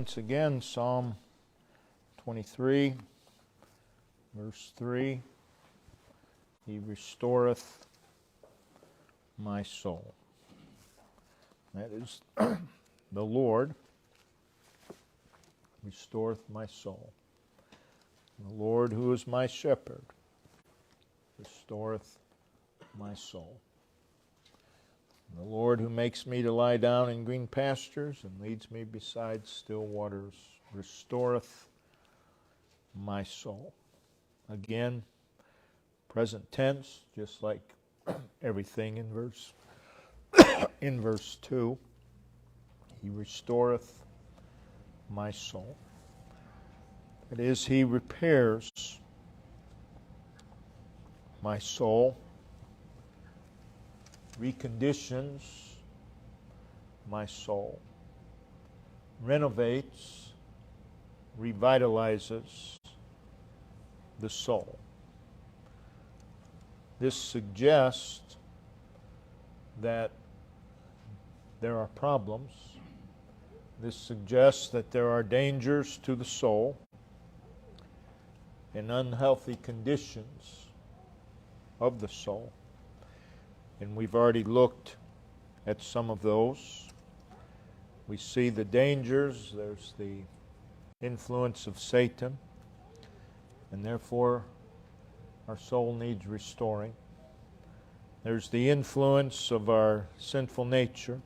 once again Psalm 23, verse 3. He restoreth my soul. That is the Lord restoreth my soul. The Lord who is my shepherd restoreth my soul. The Lord who makes me to lie down in green pastures and leads me beside still waters restoreth my soul. Again, present tense, just like everything in verse 2. He restoreth my soul. That is, He repairs my soul, reconditions my soul, renovates, revitalizes the soul. This suggests that there are problems. This suggests that there are dangers to the soul and unhealthy conditions of the soul. And we've already looked at some of those. We see the dangers. There's the influence of Satan, and therefore our soul needs restoring. There's the influence of our sinful nature.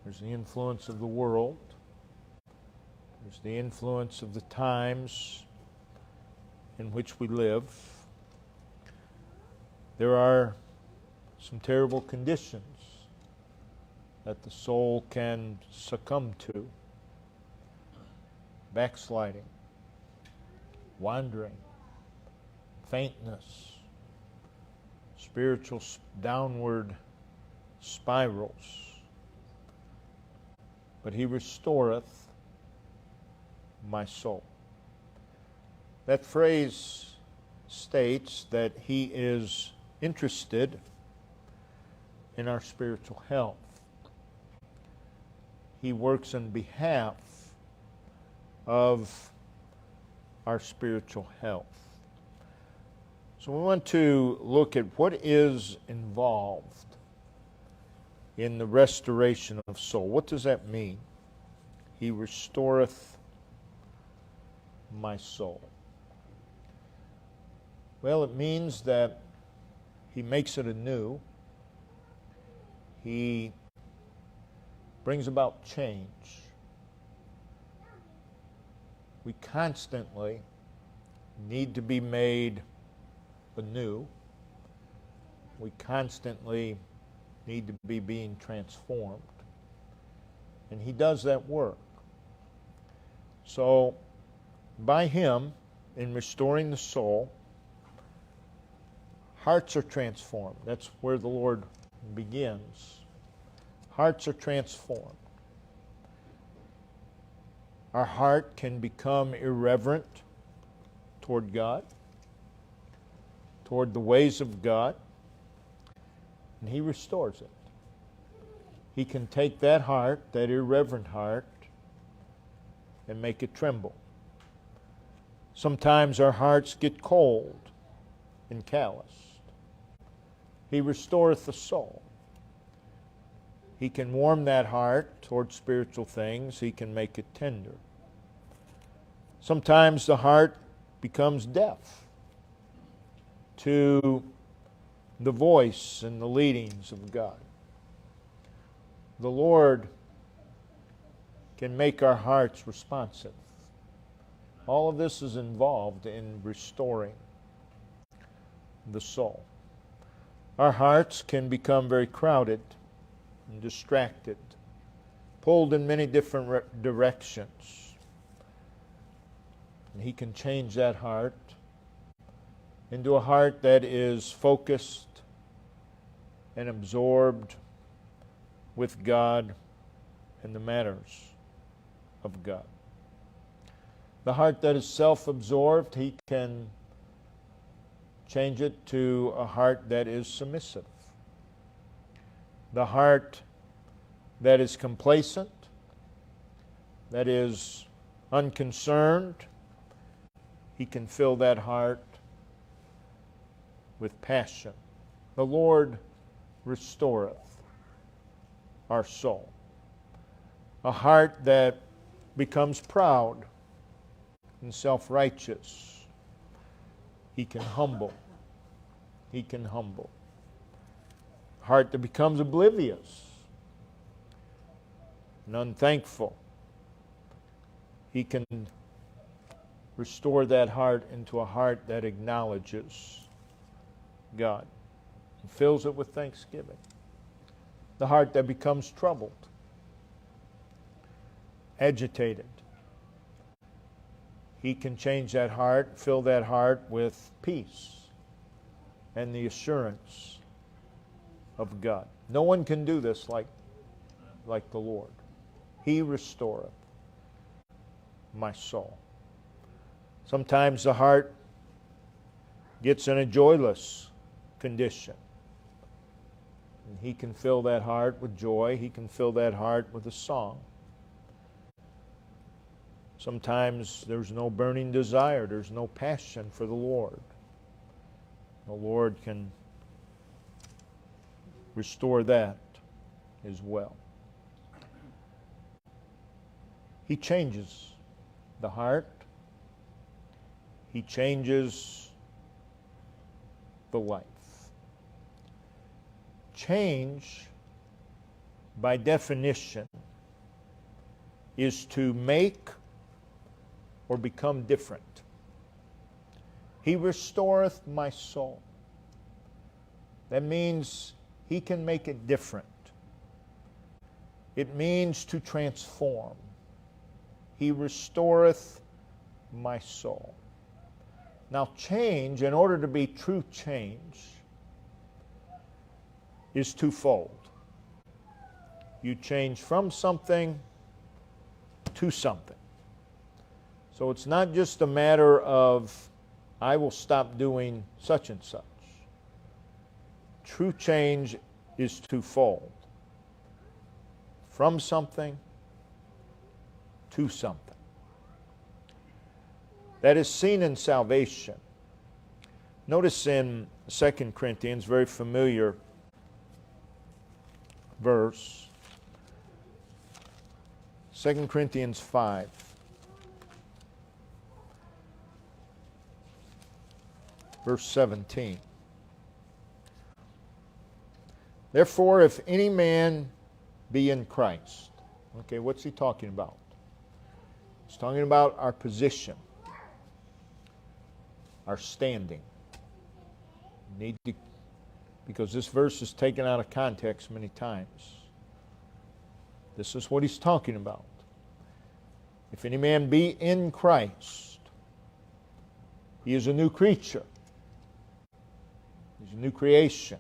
There's the influence of the world. There's the influence of the times in which we live. There are some terrible conditions that the soul can succumb to. Backsliding, wandering, faintness, spiritual downward spirals. But He restoreth my soul. That phrase states that He is interested in our spiritual health. He works on behalf of our spiritual health. So we want to look at what is involved in the restoration of soul. What does that mean? He restoreth my soul. Well, it means that He makes it anew. He brings about change. We constantly need to be made anew. We constantly need to be being transformed. And He does that work. So, by Him, in restoring the soul, hearts are transformed. That's where the Lord begins. Hearts are transformed. Our heart can become irreverent toward God, toward the ways of God, and He restores it. He can take that heart, that irreverent heart, and make it tremble. Sometimes our hearts get cold and calloused. He restoreth the soul. He can warm that heart toward spiritual things. He can make it tender. Sometimes the heart becomes deaf to the voice and the leadings of God. The Lord can make our hearts responsive. All of this is involved in restoring the soul. Our hearts can become very crowded and distracted, pulled in many different directions. And He can change that heart into a heart that is focused and absorbed with God and the matters of God. The heart that is self-absorbed, He can change it to a heart that is submissive. The heart that is complacent, that is unconcerned, He can fill that heart with passion. The Lord restoreth our soul. A heart that becomes proud and self-righteous, He can humble. He can humble. A heart that becomes oblivious and unthankful, He can restore that heart into a heart that acknowledges God and fills it with thanksgiving. The heart that becomes troubled, agitated, He can change that heart, fill that heart with peace and the assurance of God. No one can do this like the Lord. He restoreth my soul. Sometimes the heart gets in a joyless condition. And He can fill that heart with joy. He can fill that heart with a song. Sometimes there's no burning desire. There's no passion for the Lord. The Lord can restore that as well. He changes the heart. He changes the life. Change, by definition, is to make or become different. He restoreth my soul. That means He can make it different. It means to transform. He restoreth my soul. Now, change, in order to be true change, is twofold. You change from something to something. So it's not just a matter of, I will stop doing such and such. True change is twofold. From something to something. That is seen in salvation. Notice in 2 Corinthians, very familiar verse, 2 Corinthians 5. Verse 17. Therefore, if any man be in Christ. Okay, what's he talking about? He's talking about our position, our standing. Because this verse is taken out of context many times. This is what he's talking about. If any man be in Christ, he is a new creature. He's a new creation.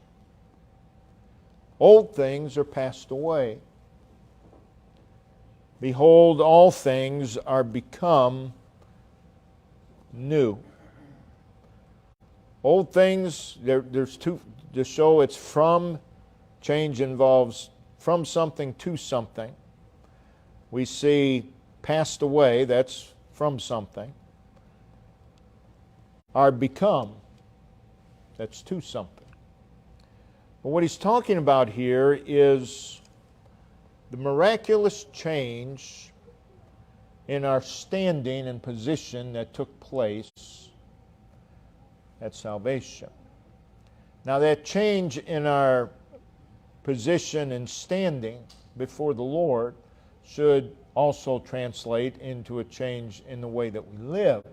Old things are passed away. Behold, all things are become new. Old things, there's two, to show it's from, change involves from something to something. We see passed away, that's from something. Are become, that's to something. But what he's talking about here is the miraculous change in our standing and position that took place at salvation. Now that change in our position and standing before the Lord should also translate into a change in the way that we live.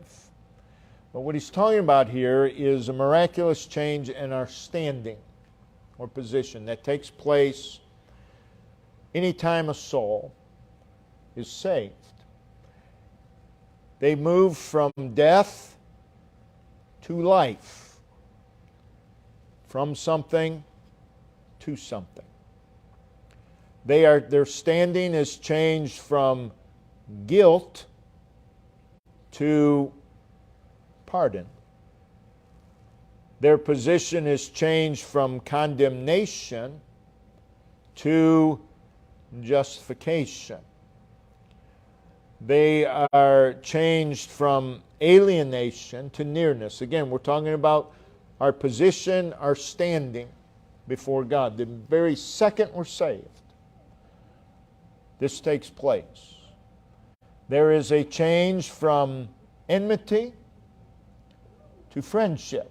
But what he's talking about here is a miraculous change in our standing or position that takes place anytime a soul is saved. They move from death to life, from something to something. Their standing is changed from guilt to pardon. Their position is changed from condemnation to justification. They are changed from alienation to nearness. Again, we're talking about our position, our standing before God. The very second we're saved, this takes place. There is a change from enmity to friendship.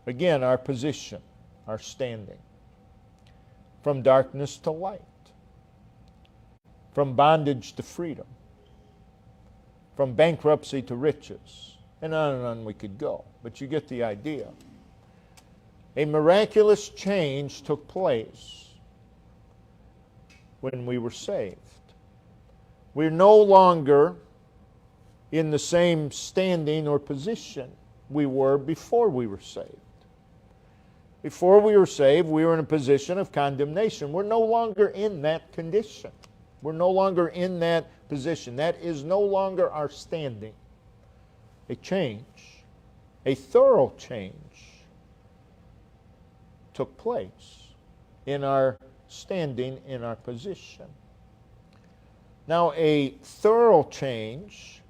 Again, our position, our standing. From darkness to light. From bondage to freedom. From bankruptcy to riches. And on we could go. But you get the idea. A miraculous change took place when we were saved. We're no longer in the same standing or position we were before we were saved. Before we were saved, we were in a position of condemnation. We're no longer in that condition. We're no longer in that position. That is no longer our standing. A change, a thorough change, took place in our standing, in our position. Now, a thorough change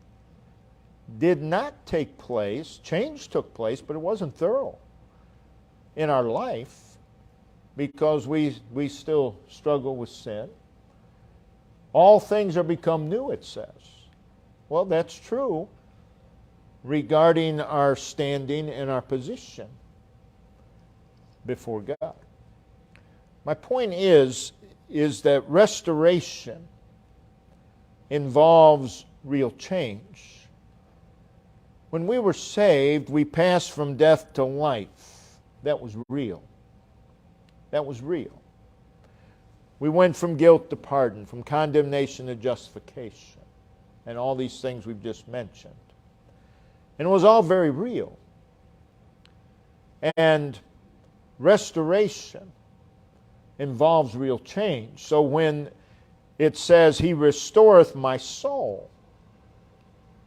did not take place. Change took place, but it wasn't thorough in our life because we still struggle with sin. All things are become new, it says. Well, that's true regarding our standing and our position before God. My point is that restoration involves real change. When we were saved, we passed from death to life. That was real. That was real. We went from guilt to pardon, from condemnation to justification, and all these things we've just mentioned. And it was all very real. And restoration involves real change. So when it says, He restoreth my soul,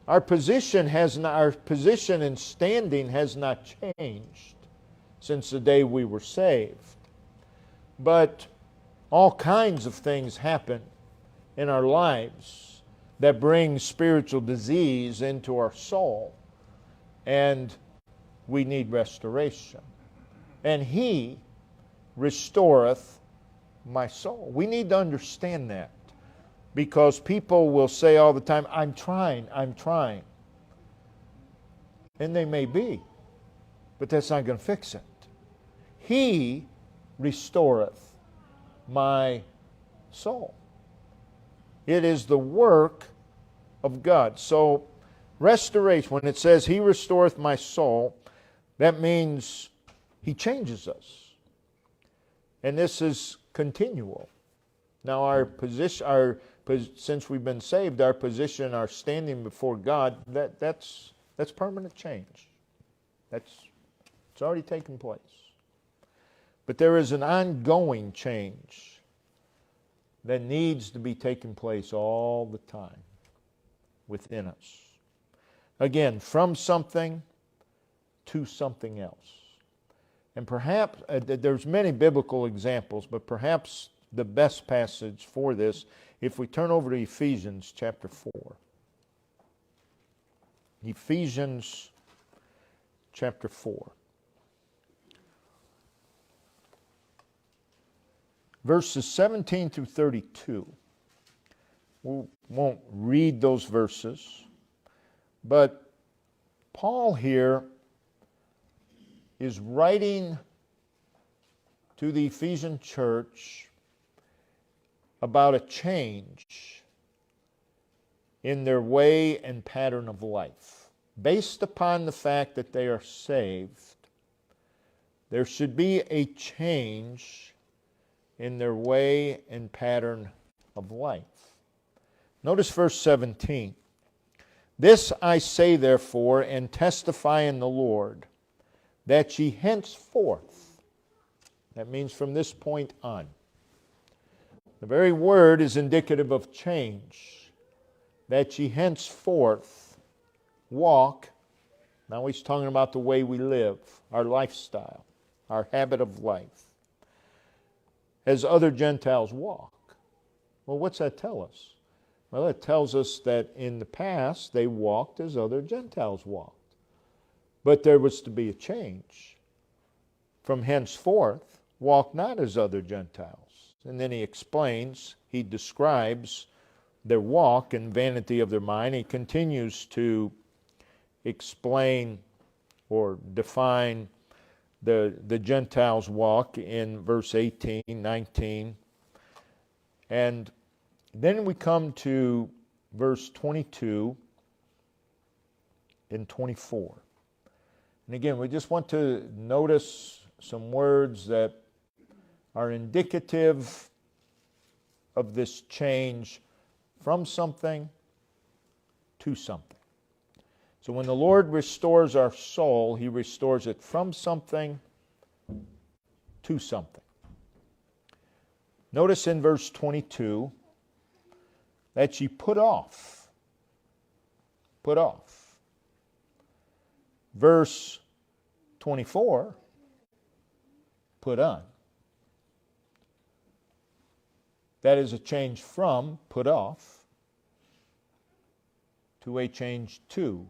our position and standing has not changed since the day we were saved. But all kinds of things happen in our lives that bring spiritual disease into our soul. And we need restoration. And He restoreth my soul. We need to understand that. Because people will say all the time, I'm trying. And they may be. But that's not going to fix it. He restoreth my soul. It is the work of God. So, restoration, when it says He restoreth my soul, that means He changes us. And this is continual. Now, our position, since we've been saved, our position, our standing before God, that's permanent change. It's already taken place. But there is an ongoing change that needs to be taking place all the time within us. Again, from something to something else. And perhaps, there's many biblical examples, but perhaps the best passage for this, if we turn over to Ephesians chapter 4. Ephesians chapter 4. Verses 17 through 32. We won't read those verses, but Paul here is writing to the Ephesian church about a change in their way and pattern of life. Based upon the fact that they are saved, there should be a change in their way and pattern of life. Notice verse 17. This I say therefore, and testify in the Lord, that ye henceforth, that means from this point on. The very word is indicative of change. That ye henceforth walk, now he's talking about the way we live, our lifestyle, our habit of life, as other Gentiles walk. Well, what's that tell us? Well, it tells us that in the past they walked as other Gentiles walked. But there was to be a change. From henceforth, walk not as other Gentiles. And then he explains, he describes their walk and vanity of their mind. He continues to explain or define the Gentiles' walk in verse 18, 19. And then we come to verse 22 and 24. And again, we just want to notice some words that are indicative of this change from something to something. So when the Lord restores our soul, He restores it from something to something. Notice in verse 22 that ye put off. Put off. Verse 24, put on. That is a change from put off to a change to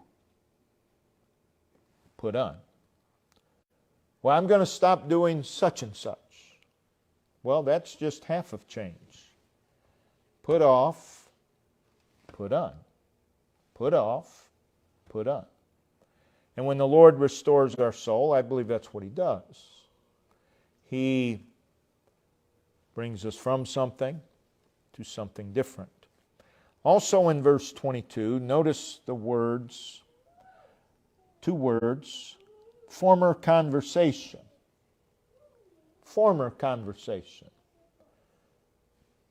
put on. Well, I'm going to stop doing such and such. Well, that's just half of change. Put off, put on. Put off, put on. And when the Lord restores our soul, I believe that's what He does. He brings us from something to something different. Also in verse 22, notice the words, two words, former conversation. Former conversation.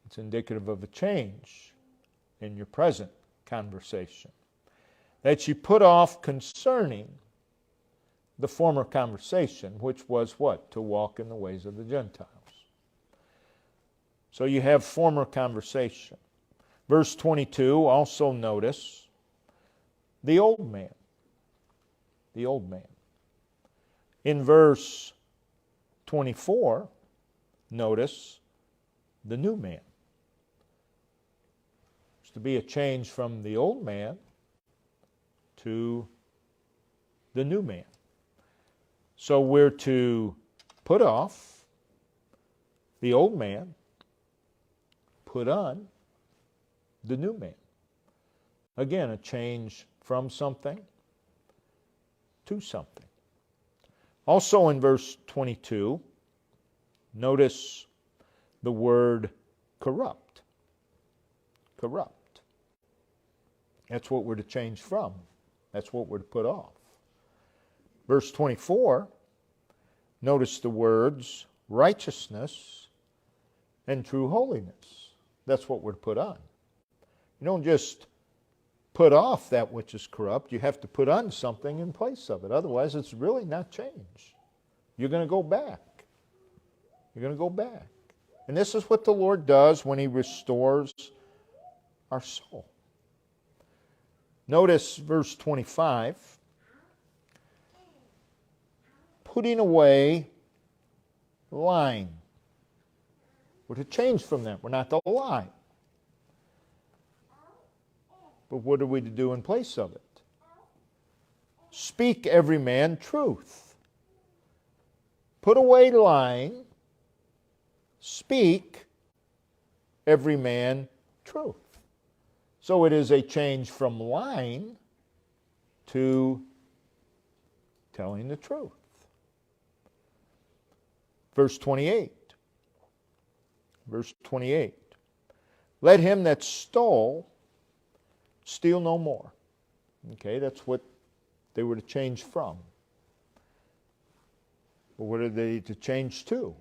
It's indicative of a change in your present conversation. That you put off concerning the former conversation, which was what? To walk in the ways of the Gentiles. So you have former conversation. Verse 22, also notice the old man. The old man. In verse 24, notice the new man. There's to be a change from the old man to the new man. So we're to put off the old man, put on the new man. Again, a change from something to something. Also in verse 22, notice the word corrupt. Corrupt. That's what we're to change from. That's what we're to put off. Verse 24, notice the words righteousness and true holiness. That's what we're to put on. You don't just put off that which is corrupt. You have to put on something in place of it. Otherwise, it's really not change. You're going to go back. You're going to go back. And this is what the Lord does when He restores our soul. Notice verse 25. Putting away lying. We're to change from that. We're not to lie. But what are we to do in place of it? Speak every man truth. Put away lying. Speak every man truth. So it is a change from lying to telling the truth. Verse 28. Verse 28. Let him that stole steal no more. Okay, that's what they were to change from. But what are they to change to?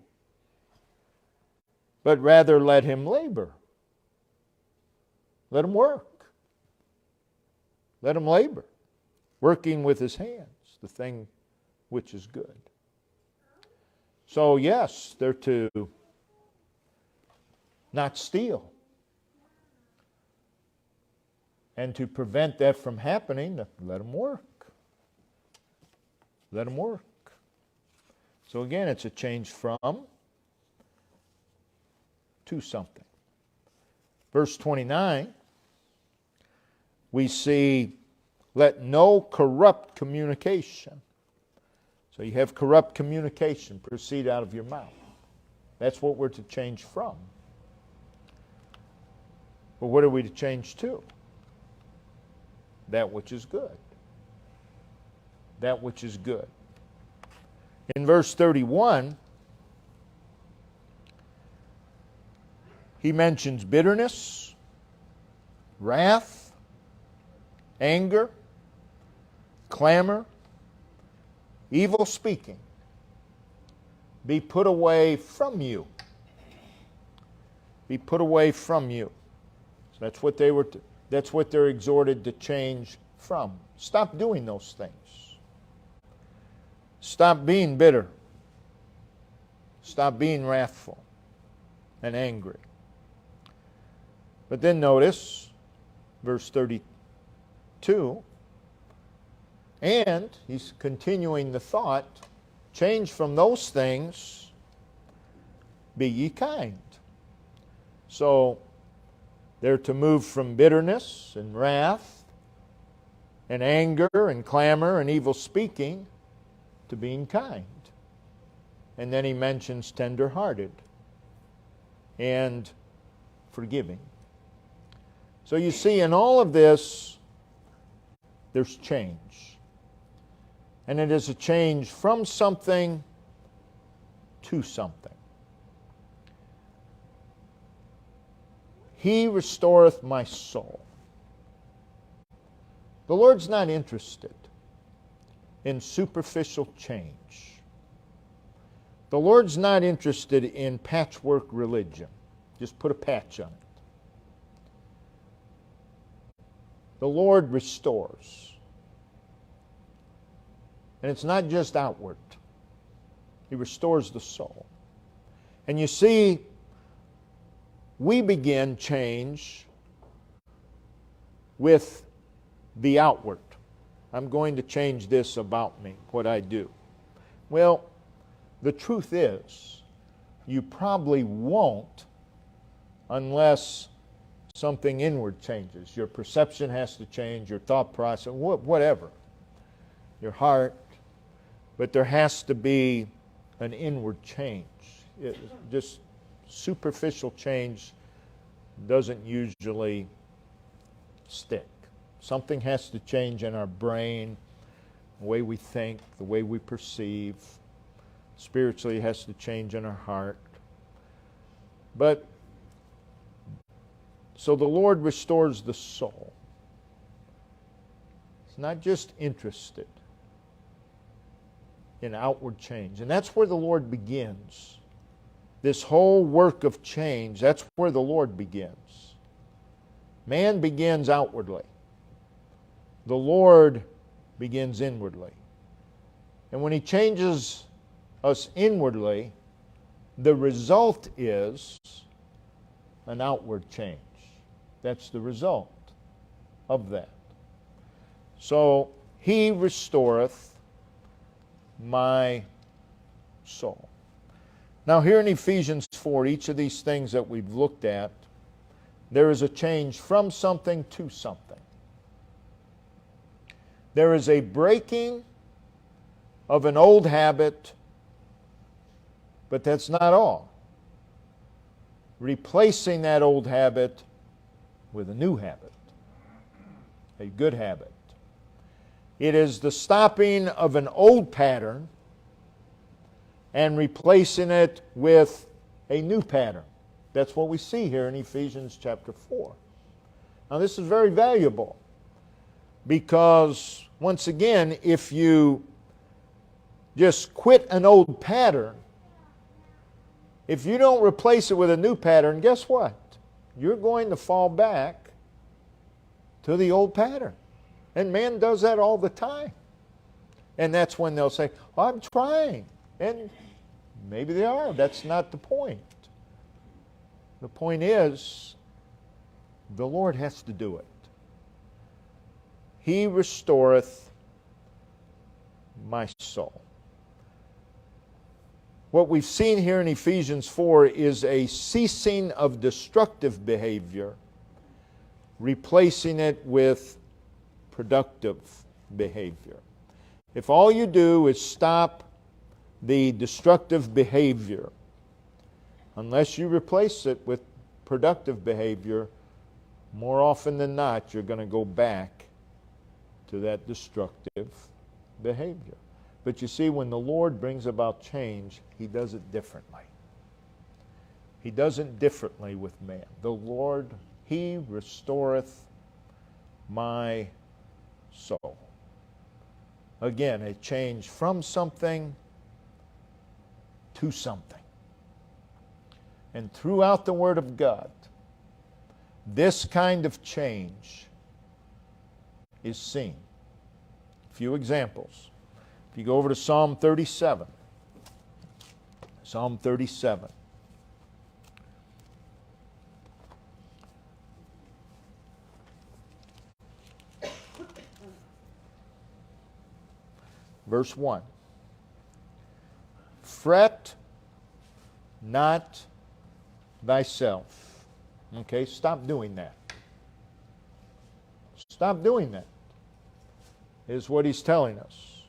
But rather let him labor. Let him work. Let him labor. Working with his hands, the thing which is good. So yes, they're to not steal. And to prevent that from happening, let them work. Let them work. So again, it's a change from to something. Verse 29, we see, let no corrupt communication. So you have corrupt communication proceed out of your mouth. That's what we're to change from. But what are we to change to? That which is good. That which is good. In verse 31, he mentions bitterness, wrath, anger, clamor, evil speaking. Be put away from you. Be put away from you. So that's what that's what they're exhorted to change from. Stop doing those things. Stop being bitter. Stop being wrathful and angry. But then notice verse 32, and he's continuing the thought, change from those things, be ye kind. So they're to move from bitterness and wrath and anger and clamor and evil speaking to being kind. And then he mentions tender-hearted and forgiving. So you see, in all of this, there's change. And it is a change from something to something. He restoreth my soul. The Lord's not interested in superficial change. The Lord's not interested in patchwork religion. Just put a patch on it. The Lord restores. And it's not just outward. He restores the soul. And you see, we begin change with the outward. I'm going to change this about me, what I do. Well, the truth is, you probably won't unless something inward changes. Your perception has to change, your thought process, whatever. Your heart. But there has to be an inward change. Just superficial change doesn't usually stick. Something has to change in our brain, the way we think, the way we perceive. Spiritually, it has to change in our heart. But, so the Lord restores the soul. He's not just interested in outward change. And that's where the Lord begins. This whole work of change, that's where the Lord begins. Man begins outwardly. The Lord begins inwardly. And when He changes us inwardly, the result is an outward change. That's the result of that. So, He restoreth my soul. Now here in Ephesians 4, each of these things that we've looked at, there is a change from something to something. There is a breaking of an old habit, but that's not all. Replacing that old habit with a new habit, a good habit. It is the stopping of an old pattern and replacing it with a new pattern. That's what we see here in Ephesians chapter 4. Now this is very valuable because, once again, if you just quit an old pattern, if you don't replace it with a new pattern, guess what? You're going to fall back to the old pattern. And man does that all the time. And that's when they'll say, oh, I'm trying. And maybe they are. That's not the point. The point is, the Lord has to do it. He restoreth my soul. What we've seen here in Ephesians 4 is a ceasing of destructive behavior, replacing it with productive behavior. If all you do is stop the destructive behavior, unless you replace it with productive behavior, more often than not, you're going to go back to that destructive behavior. But you see, when the Lord brings about change, He does it differently. He does it differently with man. The Lord, He restoreth my soul. Again, a change from something to something. And throughout the Word of God, this kind of change is seen. A few examples. If you go over to Psalm 37. Psalm 37. Verse 1. Fret not thyself. Okay, stop doing that. Stop doing that, is what he's telling us.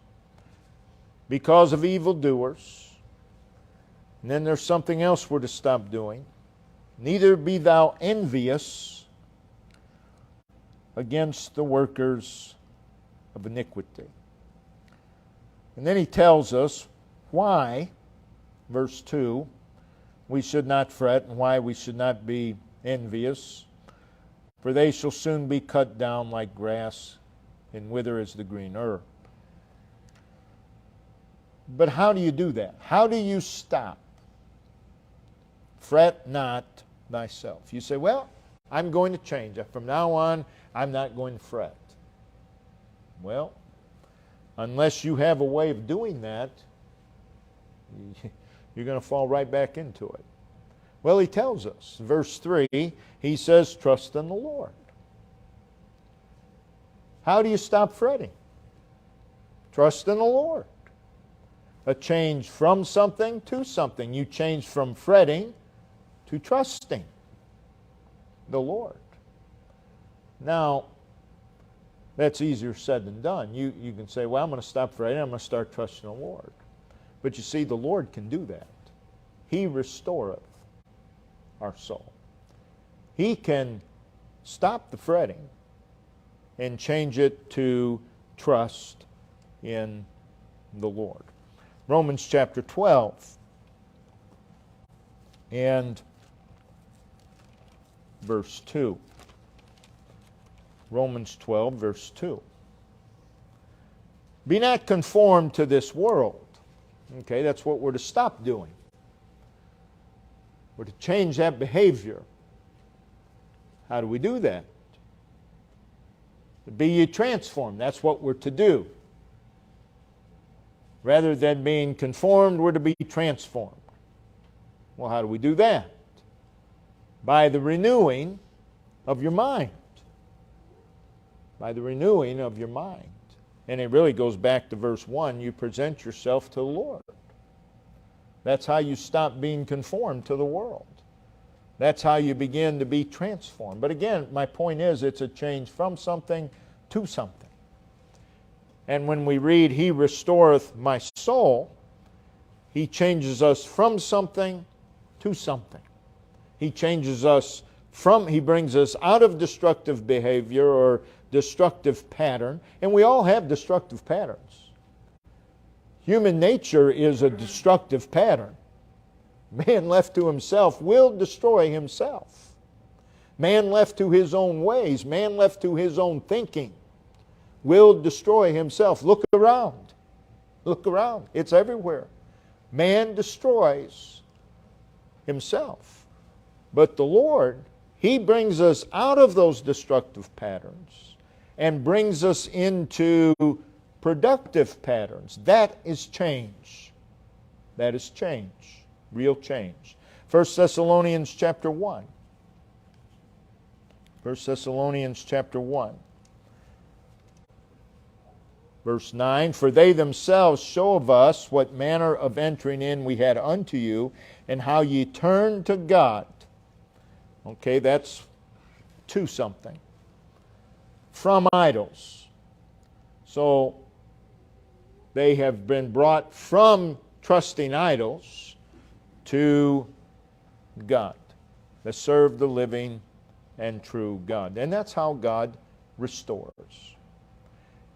Because of evildoers. And then there's something else we're to stop doing. Neither be thou envious against the workers of iniquity. And then he tells us why, verse 2, we should not fret and why we should not be envious. For they shall soon be cut down like grass and wither as the green herb. But how do you do that? How do you stop? Fret not thyself. You say, well, I'm going to change. From now on, I'm not going to fret. Well, unless you have a way of doing that, you're going to fall right back into it. Well, he tells us, verse 3, he says, trust in the Lord. How do you stop fretting? Trust in the Lord. A change from something to something. You change from fretting to trusting the Lord. Now, that's easier said than done. You can say, well, I'm going to stop fretting, I'm going to start trusting the Lord. But you see, the Lord can do that. He restoreth our soul. He can stop the fretting and change it to trust in the Lord. Romans chapter 12 and verse 2. Romans 12, verse 2. Be not conformed to this world. Okay, that's what we're to stop doing. We're to change that behavior. How do we do that? Be ye transformed. That's what we're to do. Rather than being conformed, we're to be transformed. Well, how do we do that? By the renewing of your mind. By the renewing of your mind. And it really goes back to verse 1. You present yourself to the Lord. That's how you stop being conformed to the world. That's how you begin to be transformed. But again, my point is, it's a change from something to something. And when we read, He restoreth my soul, He changes us from something to something. He changes us from, He brings us out of destructive behavior or destructive pattern. And we all have destructive patterns. Human nature is a destructive pattern. Man left to himself will destroy himself. Man left to his own ways, man left to his own thinking, will destroy himself. Look around. Look around. It's everywhere. Man destroys himself. But the Lord, He brings us out of those destructive patterns and brings us into productive patterns. That is change. That is change. Real change. 1 Thessalonians chapter 1. 1 Thessalonians chapter 1. Verse 9, for they themselves show of us what manner of entering in we had unto you, and how ye turned to God. Okay, that's to something. From idols. So they have been brought from trusting idols to God, that serve the living and true God. And that's how God restores.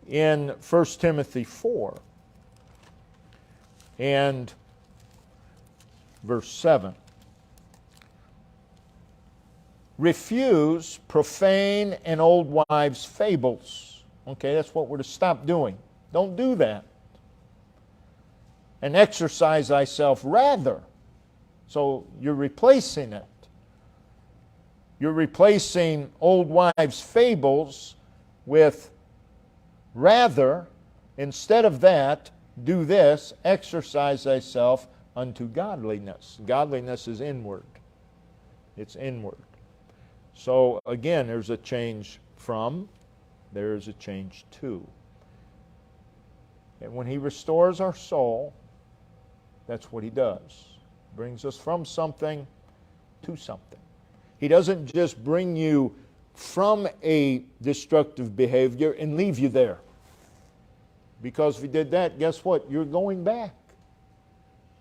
In 1 Timothy 4 and verse 7, refuse profane and old wives' fables. Okay, that's what we're to stop doing. Don't do that. And exercise thyself rather. So you're replacing it. You're replacing old wives' fables with rather. Instead of that, do this, exercise thyself unto godliness. Godliness is inward. It's inward. So again, there's a change from, there's a change to. And when He restores our soul, that's what He does. Brings us from something to something. He doesn't just bring you from a destructive behavior and leave you there. Because if He did that, guess what? You're going back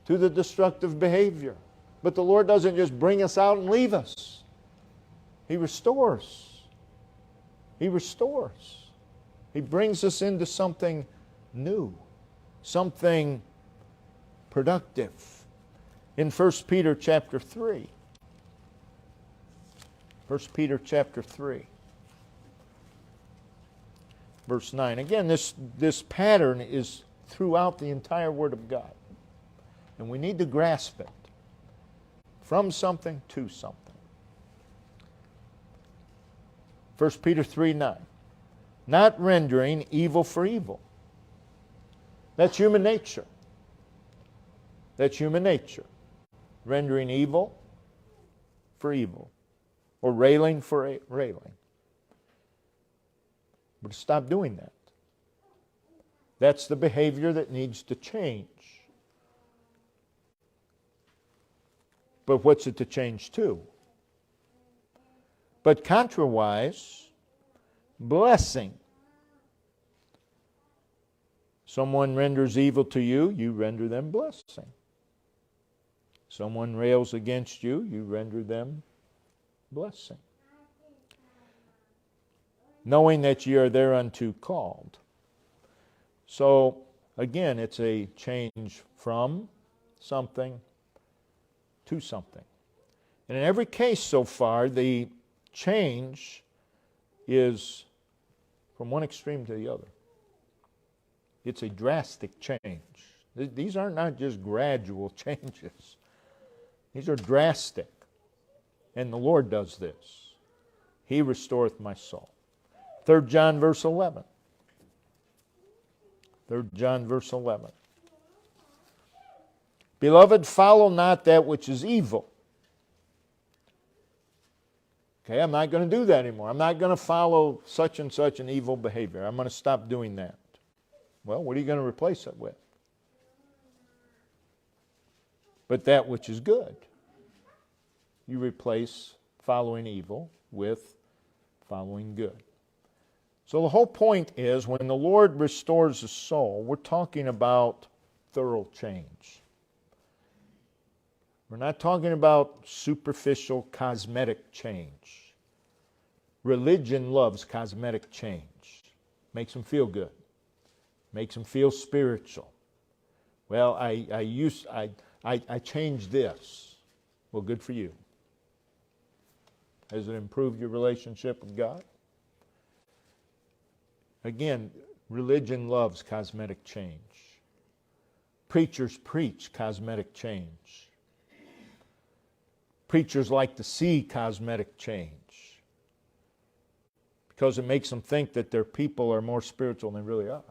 to the destructive behavior. But the Lord doesn't just bring us out and leave us. He restores. He restores. He brings us into something new, something productive. In 1 Peter chapter 3, 1 Peter chapter 3, verse 9. Again, this pattern is throughout the entire Word of God. And we need to grasp it. From something to something. 1 Peter 3:9. Not rendering evil for evil. That's human nature. That's human nature. Rendering evil for evil. Or railing for railing. But stop doing that. That's the behavior that needs to change. But what's it to change to? But contrawise, blessing. Someone renders evil to you, you render them blessing. Someone rails against you, you render them blessing. Knowing that ye are thereunto called. So, again, it's a change from something to something. And in every case so far, the change is from one extreme to the other. It's a drastic change. These are not just gradual changes. These are drastic. And the Lord does this. He restoreth my soul. 3 John verse 11. 3 John verse 11. Beloved, follow not that which is evil. Okay, I'm not going to do that anymore. I'm not going to follow such and such an evil behavior. I'm going to stop doing that. Well, what are you going to replace it with? But that which is good. You replace following evil with following good. So the whole point is, when the Lord restores the soul, we're talking about thorough change. We're not talking about superficial cosmetic change. Religion loves cosmetic change. Makes them feel good. Makes them feel spiritual. Well, I changed this. Well, good for you. Has it improved your relationship with God? Again, religion loves cosmetic change. Preachers preach cosmetic change. Preachers like to see cosmetic change because it makes them think that their people are more spiritual than they really are.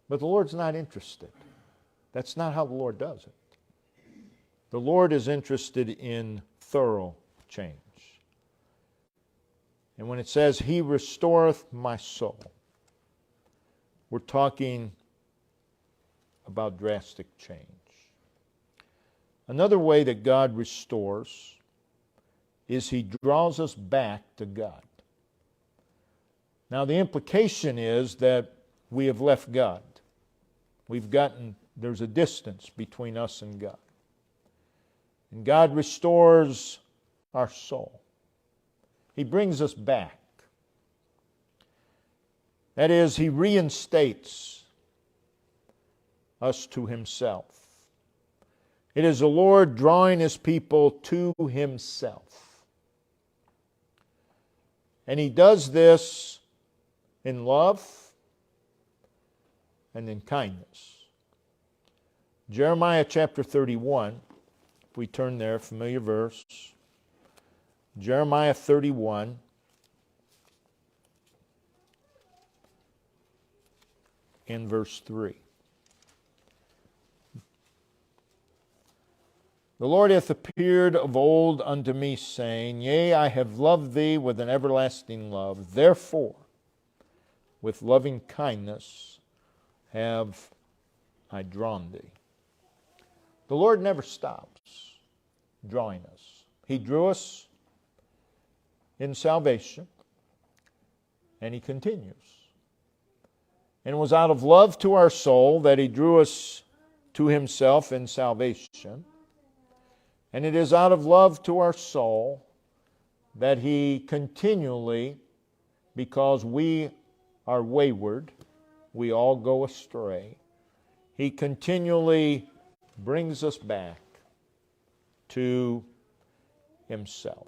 But the Lord's not interested. That's not how the Lord does it. The Lord is interested in thorough change. And when it says, He restoreth my soul, we're talking about drastic change. Another way that God restores is He draws us back to God. Now, the implication is that we have left God. There's a distance between us and God. And God restores our soul. He brings us back. That is, He reinstates us to Himself. It is the Lord drawing His people to Himself. And He does this in love and in kindness. Jeremiah chapter 31, if we turn there, familiar verse. Jeremiah 31. In verse 3. The Lord hath appeared of old unto me, saying, Yea, I have loved thee with an everlasting love. Therefore, with loving kindness have I drawn thee. The Lord never stops drawing us. He drew us in salvation, and He continues. And it was out of love to our soul that He drew us to Himself in salvation. And it is out of love to our soul that He continually, because we are wayward, we all go astray, He continually brings us back to Himself.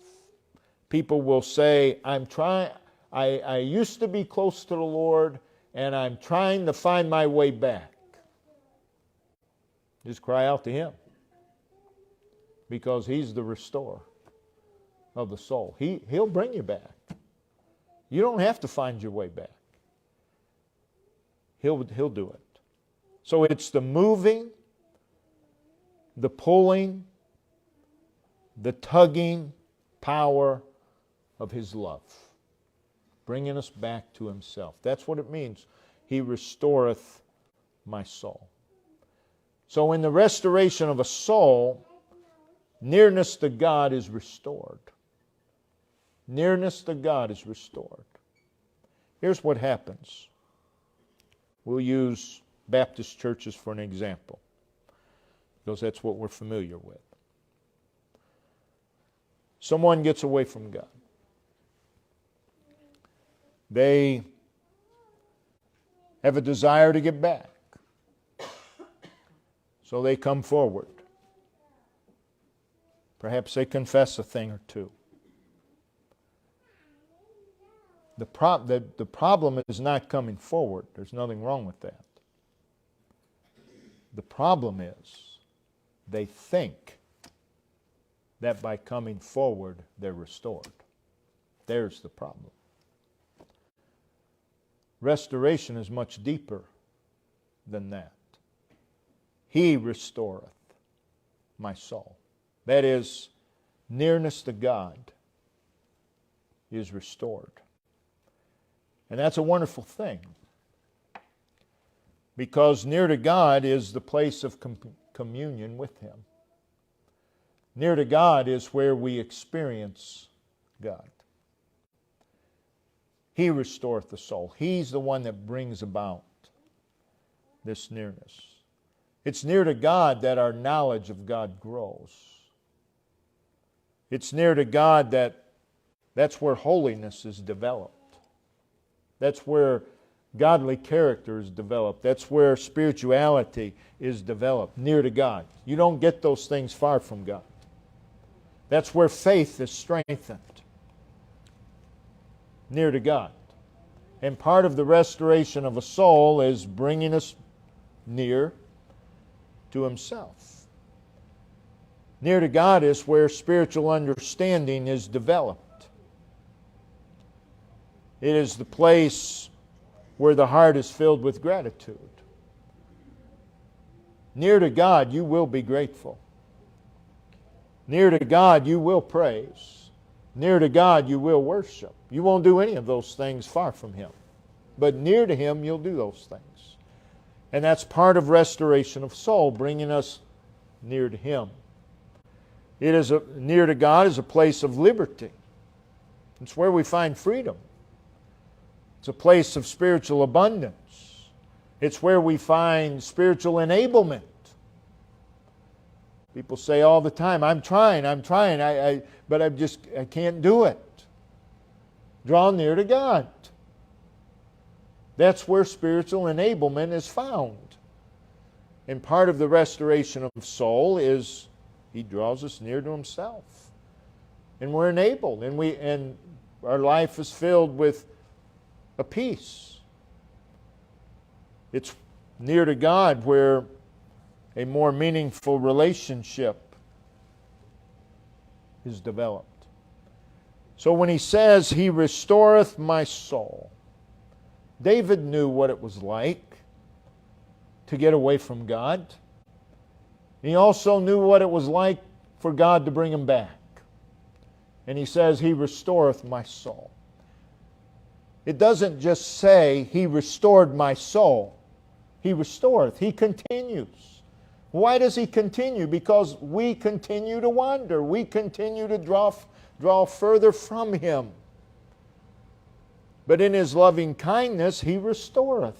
People will say, I used to be close to the Lord, and I'm trying to find my way back. Just cry out to Him, because He's the restorer of the soul. He'll bring you back. You don't have to find your way back. He'll do it. So it's the moving, the pulling, the tugging power of His love, bringing us back to Himself. That's what it means. He restoreth my soul. So in the restoration of a soul, nearness to God is restored. Nearness to God is restored. Here's what happens. We'll use Baptist churches for an example, because that's what we're familiar with. Someone gets away from God. They have a desire to get back. So they come forward. Perhaps they confess a thing or two. The problem is not coming forward. There's nothing wrong with that. The problem is they think that by coming forward they're restored. There's the problem. Restoration is much deeper than that. He restoreth my soul. That is, nearness to God is restored. And that's a wonderful thing, because near to God is the place of communion with Him. Near to God is where we experience God. He restoreth the soul. He's the one that brings about this nearness. It's near to God that our knowledge of God grows. It's near to God that's where holiness is developed. That's where godly character is developed. That's where spirituality is developed, near to God. You don't get those things far from God. That's where faith is strengthened, near to God. And part of the restoration of a soul is bringing us near to Himself. Near to God is where spiritual understanding is developed. It is the place where the heart is filled with gratitude. Near to God, you will be grateful. Near to God, you will praise. Near to God, you will worship. You won't do any of those things far from Him. But near to Him, you'll do those things. And that's part of restoration of soul, bringing us near to Him. Near to God is a place of liberty. It's where we find freedom. It's a place of spiritual abundance. It's where we find spiritual enablement. People say all the time, I'm trying, but I can't do it. Draw near to God. That's where spiritual enablement is found. And part of the restoration of soul is He draws us near to Himself. And we're enabled, and our life is filled with a peace. It's near to God where a more meaningful relationship is developed. So when he says, He restoreth my soul, David knew what it was like to get away from God. He also knew what it was like for God to bring him back. And he says, He restoreth my soul. It doesn't just say, He restored my soul. He restoreth. He continues. Why does He continue? Because we continue to wander. We continue to draw further from Him. But in His loving kindness, He restoreth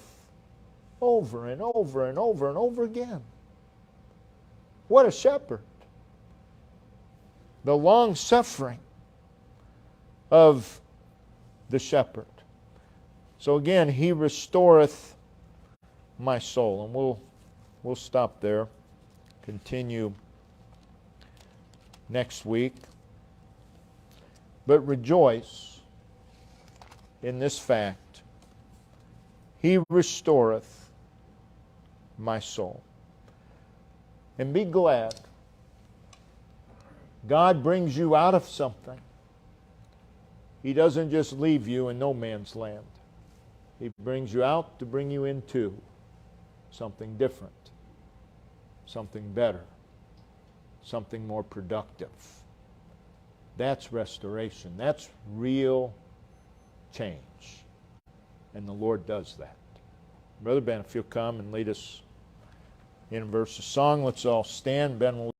over and over and over and over again. What a shepherd. The long suffering of the shepherd. So again, He restoreth my soul. And we'll stop there. Continue next week. But rejoice in this fact. He restoreth my soul. And be glad. God brings you out of something. He doesn't just leave you in no man's land. He brings you out to bring you into something different, something better, something more productive. That's restoration. That's real change. And the Lord does that. Brother Ben, if you'll come and lead us in a verse of song, let's all stand. Ben will